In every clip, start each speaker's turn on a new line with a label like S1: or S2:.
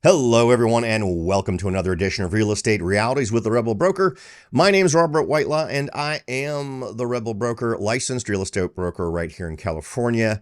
S1: Hello, everyone, and welcome to another edition of Real Estate Realities with the Rebel Broker. My name is Robert Whitelaw, and I am the Rebel Broker, licensed real estate broker right here in California,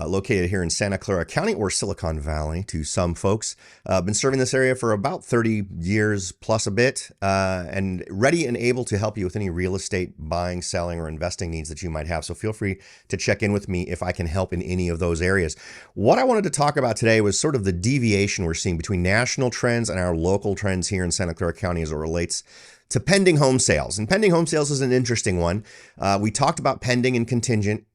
S1: located here in Santa Clara County, or Silicon Valley to some folks. I've been serving this area for about 30 years plus a bit, and ready and able to help you with any real estate buying, selling, or investing needs that you might have. So feel free to check in with me if I can help in any of those areas. What I wanted to talk about today was sort of the deviation we're seeing between national trends and our local trends here in Santa Clara County as it relates to pending home sales. And pending home sales is an interesting one. We talked about pending and contingent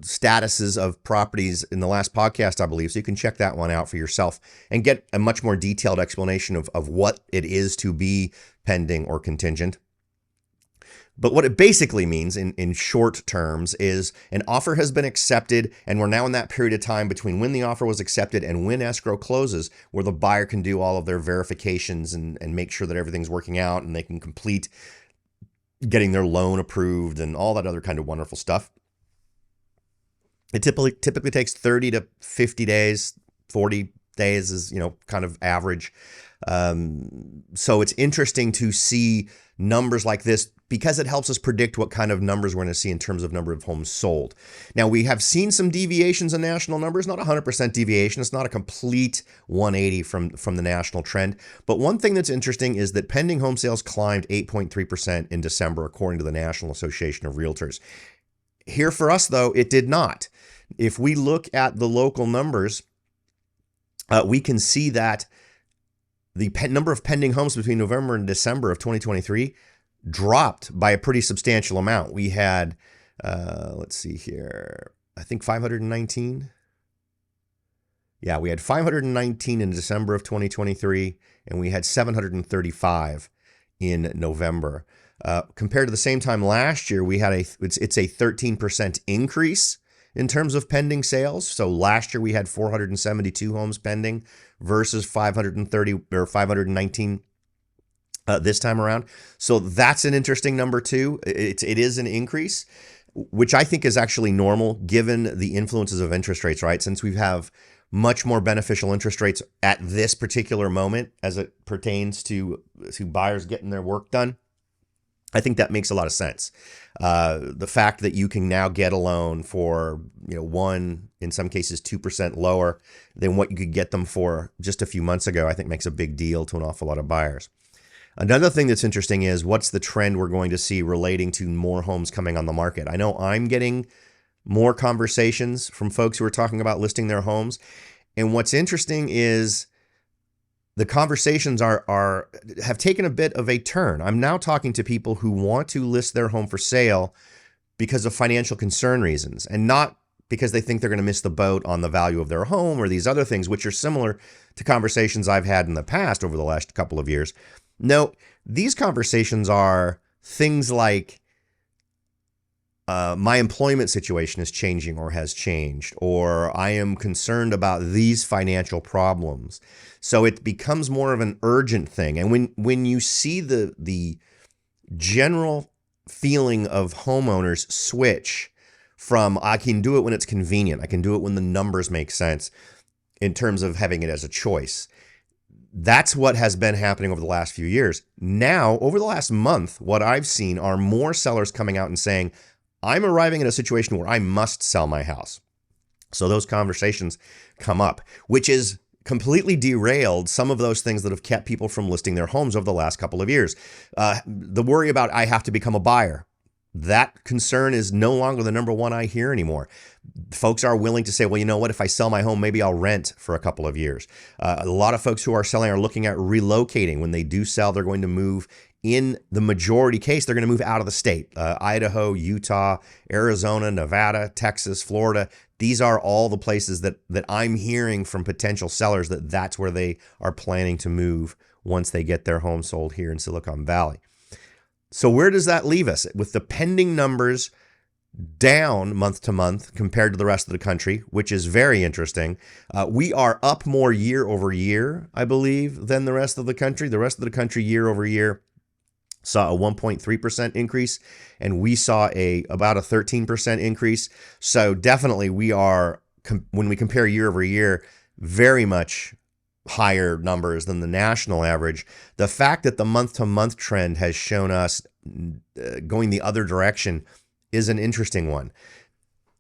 S1: statuses of properties in the last podcast, I believe. So you can check that one out for yourself and get a much more detailed explanation of what it is to be pending or contingent. But what it basically means in short terms is an offer has been accepted, and we're now in that period of time between when the offer was accepted and when escrow closes, where the buyer can do all of their verifications and make sure that everything's working out and they can complete getting their loan approved and all that other kind of wonderful stuff. It typically takes 30 to 50 days, 40 days is, kind of average. So it's interesting to see numbers like this because it helps us predict what kind of numbers we're going to see in terms of number of homes sold. Now, we have seen some deviations in national numbers, not 100% deviation. It's not a complete 180 from the national trend. But one thing that's interesting is that pending home sales climbed 8.3% in December, according to the National Association of Realtors. Here for us, though, it did not. If we look at the local numbers, we can see that the number of pending homes between November and December of 2023 dropped by a pretty substantial amount. We had, let's see here, I think 519. Yeah, we had 519 in December of 2023, and we had 735 in November. Compared to the same time last year, we had it's a 13% increase in terms of pending sales. So last year we had 472 homes pending versus 530 or 519 this time around. So that's an interesting number too. It is an increase, which I think is actually normal given the influences of interest rates, right? Since we have much more beneficial interest rates at this particular moment as it pertains to buyers getting their work done. I think that makes a lot of sense. The fact that you can now get a loan for, in some cases, 2% lower than what you could get them for just a few months ago, I think makes a big deal to an awful lot of buyers. Another thing that's interesting is what's the trend we're going to see relating to more homes coming on the market. I know I'm getting more conversations from folks who are talking about listing their homes. And what's interesting is the conversations have taken a bit of a turn. I'm now talking to people who want to list their home for sale because of financial concern reasons, and not because they think they're going to miss the boat on the value of their home or these other things, which are similar to conversations I've had in the past over the last couple of years. No, these conversations are things like, my employment situation is changing or has changed, or I am concerned about these financial problems. So it becomes more of an urgent thing. And when you see the general feeling of homeowners switch from, I can do it when it's convenient, I can do it when the numbers make sense in terms of having it as a choice. That's what has been happening over the last few years. Now, over the last month, what I've seen are more sellers coming out and saying, I'm arriving at a situation where I must sell my house. So those conversations come up, which is completely derailed some of those things that have kept people from listing their homes over the last couple of years. The worry about I have to become a buyer, that concern is no longer the number one I hear anymore. Folks are willing to say, well, you know what, if I sell my home, maybe I'll rent for a couple of years. A lot of folks who are selling are looking at relocating. When they do sell, they're going to move. In the majority case, they're going to move out of the state. Idaho, Utah, Arizona, Nevada, Texas, Florida. These are all the places that I'm hearing from potential sellers that's where they are planning to move once they get their home sold here in Silicon Valley. So where does that leave us? With the pending numbers down month to month compared to the rest of the country, which is very interesting. We are up more year over year, I believe, than the rest of the country. The rest of the country year over year saw a 1.3% increase, and we saw about a 13% increase. So definitely we are, when we compare year over year, very much higher numbers than the national average. The fact that the month-to-month trend has shown us going the other direction is an interesting one.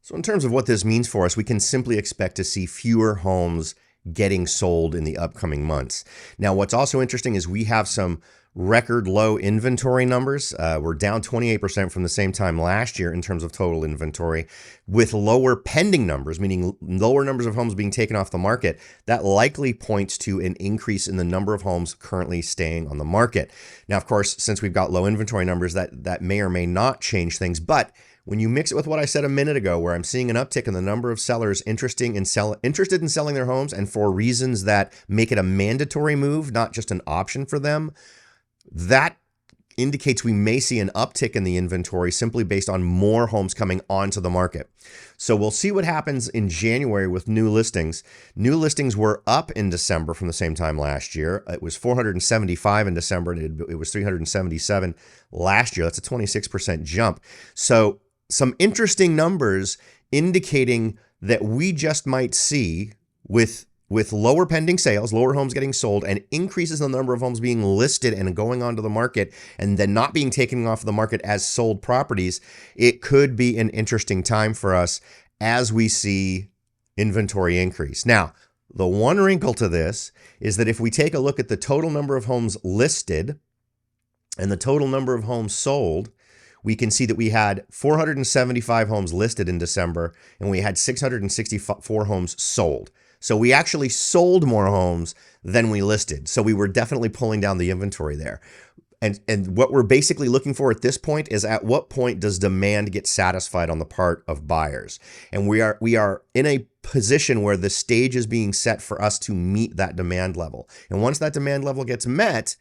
S1: So in terms of what this means for us, we can simply expect to see fewer homes getting sold in the upcoming months. Now, what's also interesting is we have some record low inventory numbers. We're down 28% from the same time last year in terms of total inventory, with lower pending numbers, meaning lower numbers of homes being taken off the market. That likely points to an increase in the number of homes currently staying on the market. Now, of course, since we've got low inventory numbers, that may or may not change things, but when you mix it with what I said a minute ago, where I'm seeing an uptick in the number of sellers interested in selling their homes, and for reasons that make it a mandatory move, not just an option for them, that indicates we may see an uptick in the inventory simply based on more homes coming onto the market. So we'll see what happens in January with new listings. New listings were up in December from the same time last year. It was 475 in December, and it was 377 last year. That's a 26% jump. So some interesting numbers indicating that we just might see with lower pending sales, lower homes getting sold, and increases in the number of homes being listed and going onto the market and then not being taken off the market as sold properties, it could be an interesting time for us as we see inventory increase. Now, the one wrinkle to this is that if we take a look at the total number of homes listed and the total number of homes sold, we can see that we had 475 homes listed in December and we had 664 homes sold. So we actually sold more homes than we listed. So we were definitely pulling down the inventory there. And what we're basically looking for at this point is, at what point does demand get satisfied on the part of buyers? And we are in a position where the stage is being set for us to meet that demand level. And once that demand level gets met,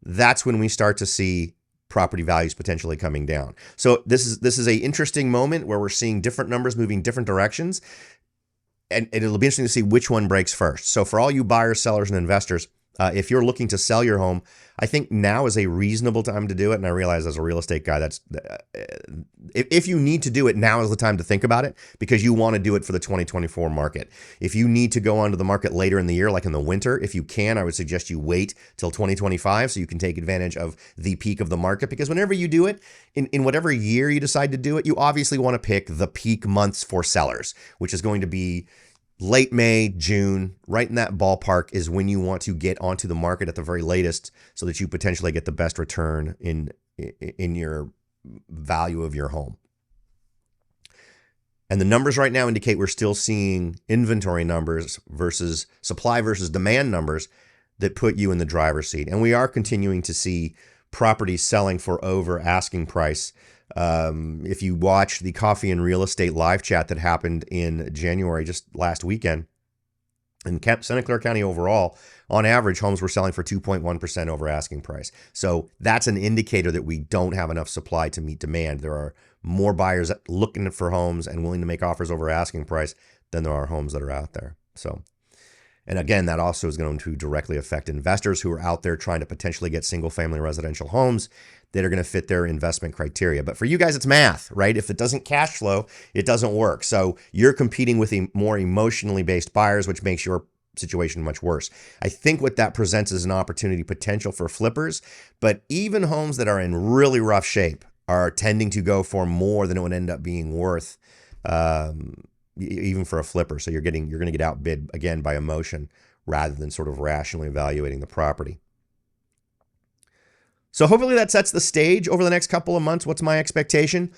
S1: that's when we start to see property values potentially coming down. So this is a interesting moment where we're seeing different numbers moving different directions. And it'll be interesting to see which one breaks first. So for all you buyers, sellers, and investors, if you're looking to sell your home, I think now is a reasonable time to do it. And I realize as a real estate guy, that's if you need to do it, now is the time to think about it, because you want to do it for the 2024 market. If you need to go onto the market later in the year, like in the winter, if you can, I would suggest you wait till 2025 so you can take advantage of the peak of the market. Because whenever you do it, in whatever year you decide to do it, you obviously want to pick the peak months for sellers, which is going to be late May, June, right in that ballpark is when you want to get onto the market at the very latest, so that you potentially get the best return in your value of your home. And the numbers right now indicate we're still seeing inventory numbers versus supply versus demand numbers that put you in the driver's seat. And we are continuing to see properties selling for over asking price. If you watch the Coffee and Real Estate live chat that happened in January, just last weekend, in Santa Clara County overall, on average, homes were selling for 2.1% over asking price. So that's an indicator that we don't have enough supply to meet demand. There are more buyers looking for homes and willing to make offers over asking price than there are homes that are out there. So, and again, that also is going to directly affect investors who are out there trying to potentially get single-family residential homes that are going to fit their investment criteria. But for you guys, it's math, right? If it doesn't cash flow, it doesn't work. So you're competing with more emotionally based buyers, which makes your situation much worse. I think what that presents is an opportunity potential for flippers, but even homes that are in really rough shape are tending to go for more than it would end up being worth, even for a flipper. So you're going to get outbid again by emotion rather than sort of rationally evaluating the property. So hopefully that sets the stage over the next couple of months. What's my expectation?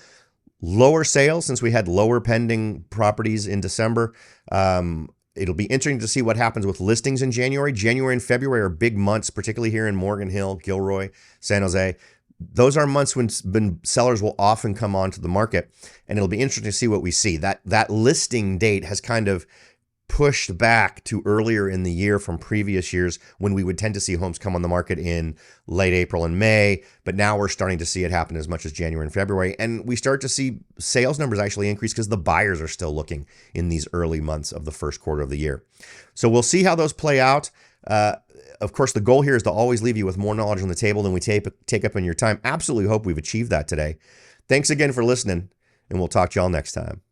S1: Lower sales, since we had lower pending properties in December. It'll be interesting to see what happens with listings in January. January and February are big months, particularly here in Morgan Hill, Gilroy, San Jose. Those are months when sellers will often come onto the market, and it'll be interesting to see what we see. That listing date has kind of pushed back to earlier in the year from previous years when we would tend to see homes come on the market in late April and May, but now we're starting to see it happen as much as January and February. And we start to see sales numbers actually increase because the buyers are still looking in these early months of the first quarter of the year. So we'll see how those play out. Of course, the goal here is to always leave you with more knowledge on the table than we take up in your time. Absolutely hope we've achieved that today. Thanks again for listening, and we'll talk to y'all next time.